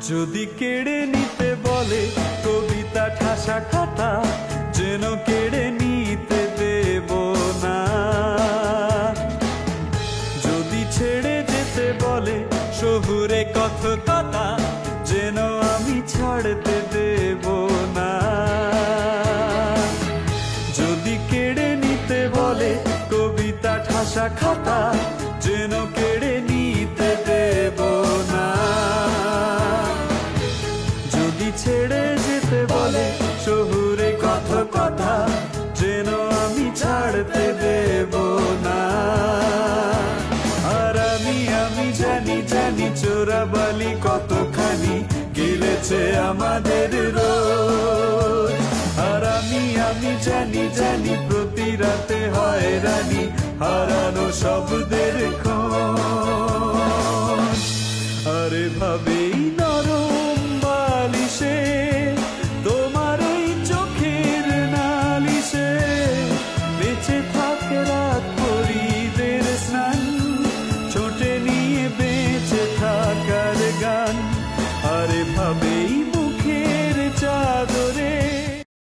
যদি কেড়ে নিতে বলে কবিতা ঠাসা খাতা, যেন কেড়ে নিতে দেব না। যদি ছেড়ে যেতে বলে শহুরে কথকতা, যেন আমি ছাড়তে দেব না। যদি কেড়ে নিতে বলে কবিতা ঠাসা খাতা, যেন কেড়ে নিতে দেব না। যদি ছেড়ে যেতে বলে শহুরে কথকতা, যেন আমি ছাড়তে দেব না। আর আমি জানি জানি চোরাবালি কতখানি গিলেছে আমাদের রোজ। আর আমি জানি জানি প্রতি রাতে হয়রানি হারানো শব্দের খোঁজ। আরে ভাবেই নরম বালিশে তোমার এই চোখের নালিশে বেঁচে থাকে রাত পরীদের স্নান, ছোটে নিয়ে বেঁচে থাকার গান। আরে ভাবেই